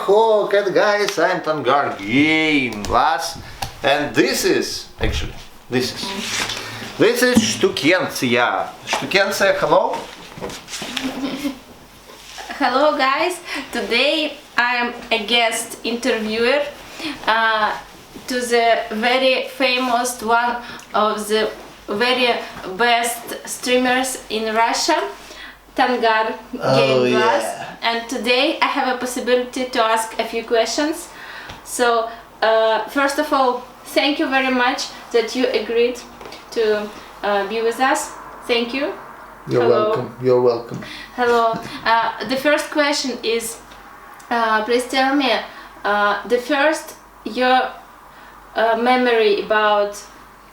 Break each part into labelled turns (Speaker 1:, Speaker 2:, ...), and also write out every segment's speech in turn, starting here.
Speaker 1: hello cat guys, I'm Tangar Igroglaz, and this is Shtukenция. Shtukenция, hello.
Speaker 2: Hello guys, today I am a guest interviewer to the very famous one of the very best streamers in Russia, Tangar Igroglaz.
Speaker 1: Yeah.
Speaker 2: And today I have a possibility to ask a few questions. So first of all, thank you very much that you agreed to be with us. Thank you.
Speaker 1: You're
Speaker 2: Hello.
Speaker 1: welcome. You're welcome.
Speaker 2: Hello. The first question is, please tell me the first your memory about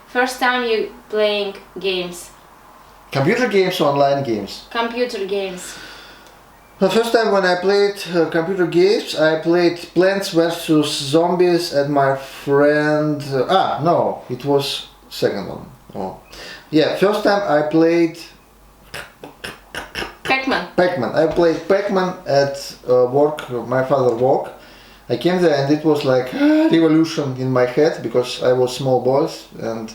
Speaker 2: first time you playing games,
Speaker 1: Computer games or online games?
Speaker 2: computer games.
Speaker 1: The first time when I played computer games, I played Plants vs Zombies and my friend. No, it was second one. Oh, yeah. First time I played
Speaker 2: Pac-Man.
Speaker 1: Pac-Man. I played Pac-Man at work. My father work. I came there and it was like revolution in my head because I was small boys and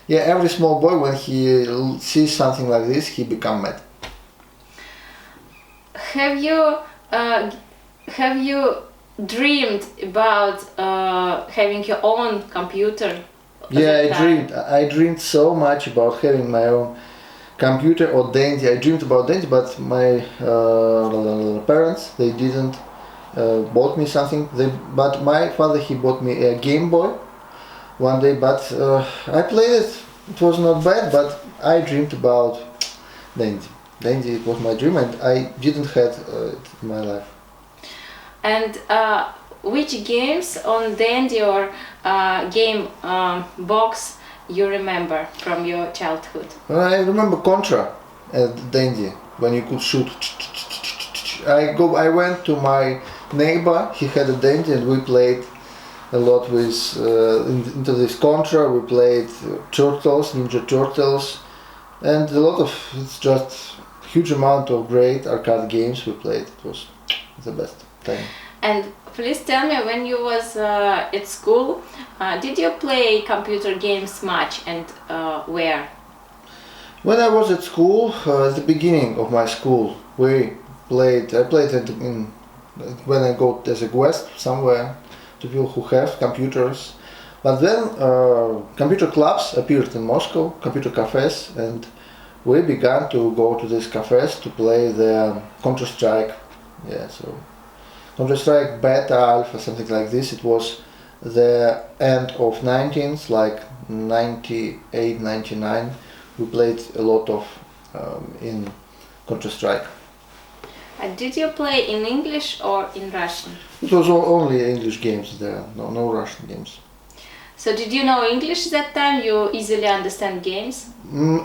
Speaker 1: yeah, every small boy when he sees something like this, he become mad.
Speaker 2: Have you dreamed about having your own computer? at
Speaker 1: Yeah,
Speaker 2: that time?
Speaker 1: I dreamed so much about having my own computer or dandy. I dreamed about dandy, but my parents, they didn't bought me something. But my father, he bought me a Game Boy one day. But I played it. It was not bad, but I dreamed about dandy. Dandy, it was my dream, and I didn't have it in my life.
Speaker 2: And which games on Dandy or game box you remember from your childhood?
Speaker 1: I remember Contra at Dandy when you could shoot. I went to my neighbor. He had a Dandy, and we played a lot with into this Contra. We played Turtles, Ninja Turtles, and a lot of it's just huge amount of great arcade games we played. It was the best time.
Speaker 2: And please tell me, when you was at school, did you play computer games much, and where?
Speaker 1: When I was at school, at the beginning of my school, I played it when I go as a guest somewhere to people who have computers. But then computer clubs appeared in Moscow, computer cafes, and we began to go to these cafes to play the Counter-Strike. Yeah, so Counter-Strike Beta, Alpha, something like this. It was the end of 19th, like 98, 99. We played a lot of in Counter-Strike.
Speaker 2: Did you play in English or in Russian?
Speaker 1: It was only English games there, no Russian games.
Speaker 2: So did you know English that time? You easily understand games?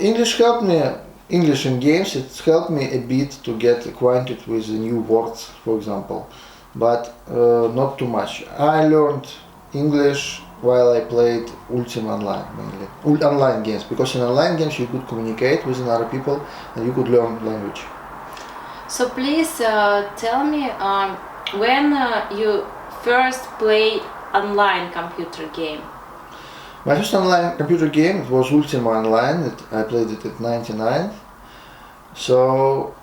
Speaker 1: English helped me. English in games, it helped me a bit to get acquainted with the new words, for example, but not too much. I learned English while I played Ultima Online mainly, online games, because in online games you could communicate with other people and you could learn language.
Speaker 2: So please tell me when you first play online computer game.
Speaker 1: My first online computer game, it was Ultima Online. I played it at 99. So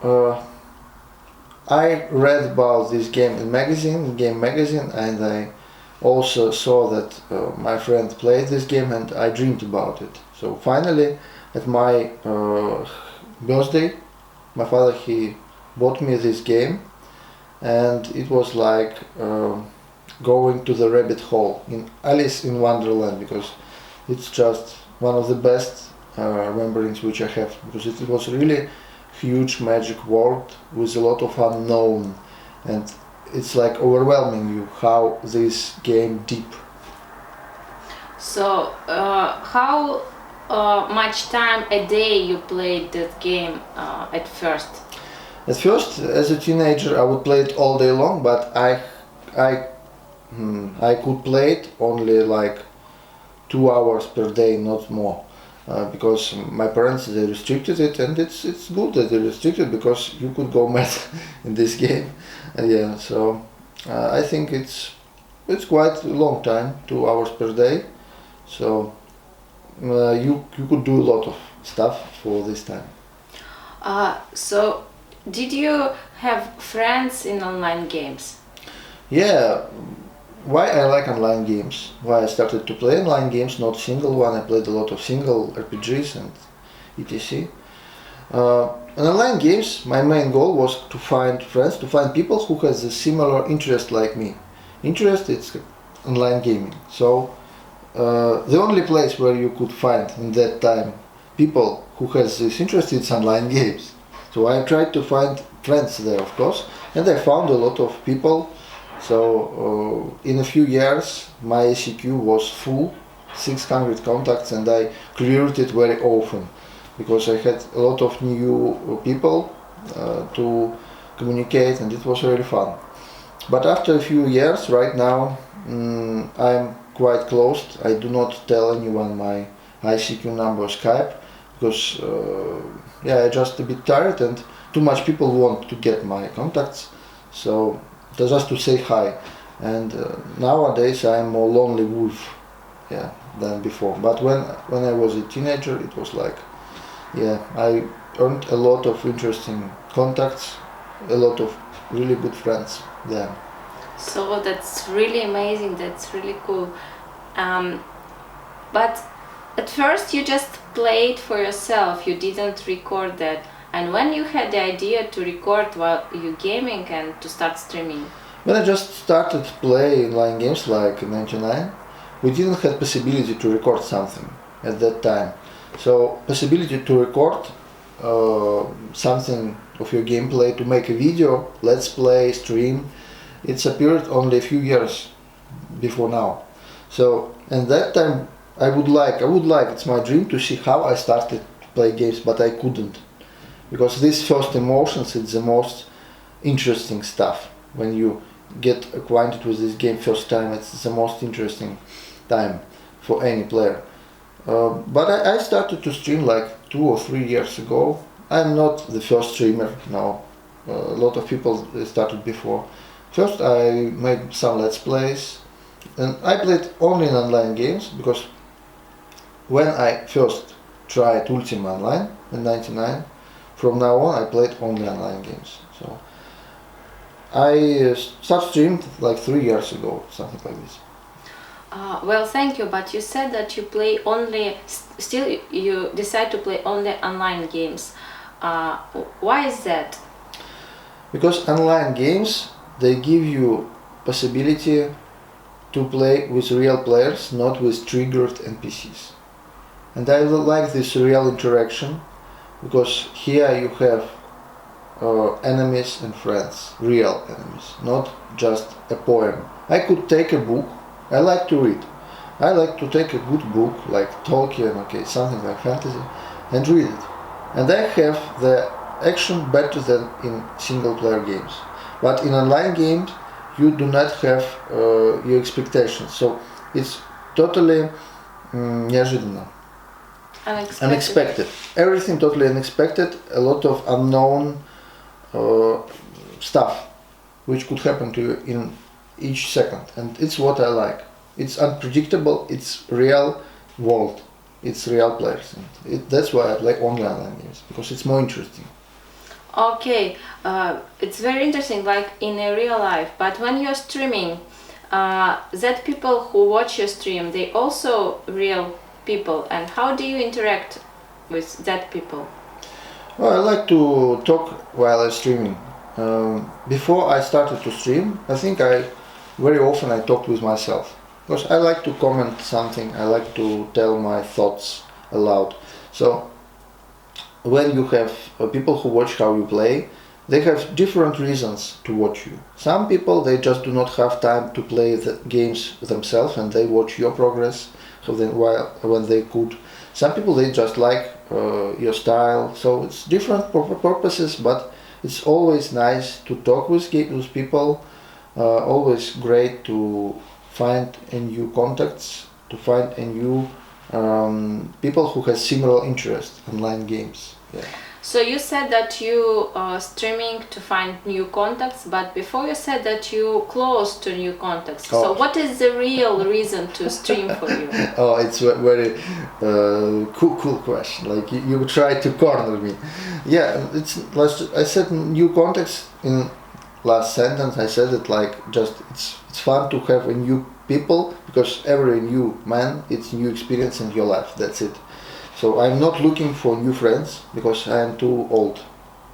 Speaker 1: I read about this game in game magazine, and I also saw that my friend played this game, and I dreamed about it. So finally, at my birthday, my father, he bought me this game, and it was like going to the rabbit hole in Alice in Wonderland, because it's just one of the best remembrance which I have, because it was really huge magic world with a lot of unknown, and it's like overwhelming you how this game deep.
Speaker 2: So how much time a day you played that game at first?
Speaker 1: At first, as a teenager, I would play it all day long, but I could play it only like 2 hours per day, not more, because my parents, they restricted it, and it's good that they restricted, because you could go mad in this game. Yeah, so I think it's quite a long time, 2 hours per day. So you could do a lot of stuff for this time.
Speaker 2: So, did you have friends in online games?
Speaker 1: Yeah, why I like online games? Why I started to play online games, not single one. I played a lot of single RPGs and etc. In online games, my main goal was to find friends, to find people who has a similar interest like me. Interest, it's online gaming. So the only place where you could find in that time people who has this interest is online games. So I tried to find friends there, of course, and I found a lot of people. So in a few years, my ACQ was full, 600 contacts, and I cleared it very often because I had a lot of new people to communicate, and it was really fun. But after a few years, right now, I'm quite closed. I do not tell anyone my ICQ number Skype because I'm just a bit tired and too much people want to get my contacts. So just to say hi. And nowadays I'm more lonely wolf, than before. But when I was a teenager, it was like, I earned a lot of interesting contacts, a lot of really good friends there.
Speaker 2: So that's really amazing. That's really cool. But at first you just played for yourself. You didn't record that. And when you had the idea to record while you gaming and to start streaming?
Speaker 1: When I just started playing online games like 99, we didn't have possibility to record something at that time. So possibility to record something of your gameplay, to make a video, let's play, stream, it's appeared only a few years before now. So at that time I would like, it's my dream to see how I started to play games, but I couldn't. Because these first emotions, it's the most interesting stuff. When you get acquainted with this game first time, it's the most interesting time for any player. But I started to stream like 2 or 3 years ago. I'm not the first streamer now. A lot of people started before. First I made some let's plays, and I played only in online games because when I first tried Ultima Online in 99, from now on I played only online games. So I started streamed like 3 years ago, something like this.
Speaker 2: Well, thank you, but you said that you play only, still you decide to play only online games. Why is that?
Speaker 1: Because online games, they give you possibility to play with real players, not with triggered NPCs. And I like this real interaction because here you have enemies and friends, real enemies, not just a poem. I could take a book. I like to read. I like to take a good book like Tolkien, something like fantasy, and read it. And I have the action better than in single player games. But in online games, you do not have your expectations. So it's totally неожиданно. Unexpected. Everything totally unexpected. A lot of unknown stuff which could happen to you in each second, and it's what I like. It's unpredictable, it's real world, it's real players, and that's why I play online games, because it's more interesting.
Speaker 2: Okay, it's very interesting, like in a real life, but when you're streaming, that people who watch your stream, they also real people, and how do you interact with that people?
Speaker 1: Well, I like to talk while I'm streaming. Before I started to stream, I think very often I talked with myself, because I like to comment something, I like to tell my thoughts aloud. So when you have people who watch how you play, they have different reasons to watch you. Some people, they just do not have time to play the games themselves and they watch your progress when they could. Some people, they just like your style, so it's different purposes, but it's always nice to talk with people. Always great to find a new contacts, to find a new people who have similar interest in online games. Yeah.
Speaker 2: So you said that you are streaming to find new contacts, but before you said that you close to new contacts.
Speaker 1: Oh.
Speaker 2: So what is the real reason to stream for you?
Speaker 1: Oh, it's a very cool question. Like you try to corner me. Yeah, I said new contacts in last sentence. I said it like just it's fun to have a new people, because every new man it's new experience in your life. That's it. So I'm not looking for new friends because I'm too old.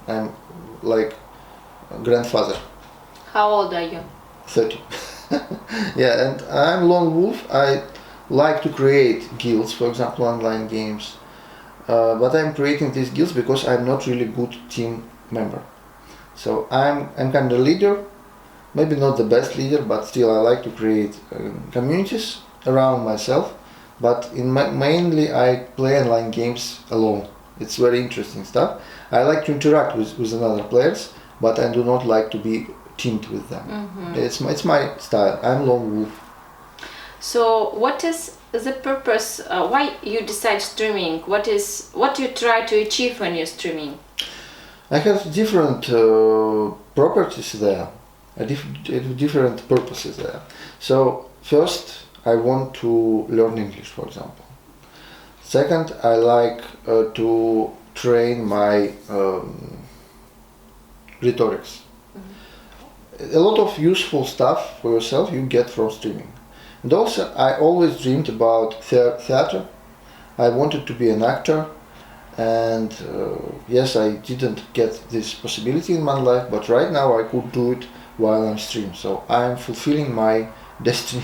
Speaker 1: I'm like a grandfather.
Speaker 2: How old are you?
Speaker 1: 30. Yeah, and I'm lone wolf. I like to create guilds, for example, online games. But I'm creating these guilds because I'm not really good team member. So I'm kind of leader, maybe not the best leader, but still I like to create communities around myself. But mainly I play online games alone. It's very interesting stuff. I like to interact with other players, but I do not like to be teamed with them. It's my style. I'm lone wolf.
Speaker 2: So what is the purpose? Why you decide streaming? What you try to achieve when you're streaming?
Speaker 1: I have different properties there, different purposes there. So first, I want to learn English, for example. Second, I like to train my rhetorics. A lot of useful stuff for yourself you get from streaming. And also, I always dreamed about theater. I wanted to be an actor. And yes, I didn't get this possibility in my life, but right now I could do it while I'm streaming. So I'm fulfilling my destiny.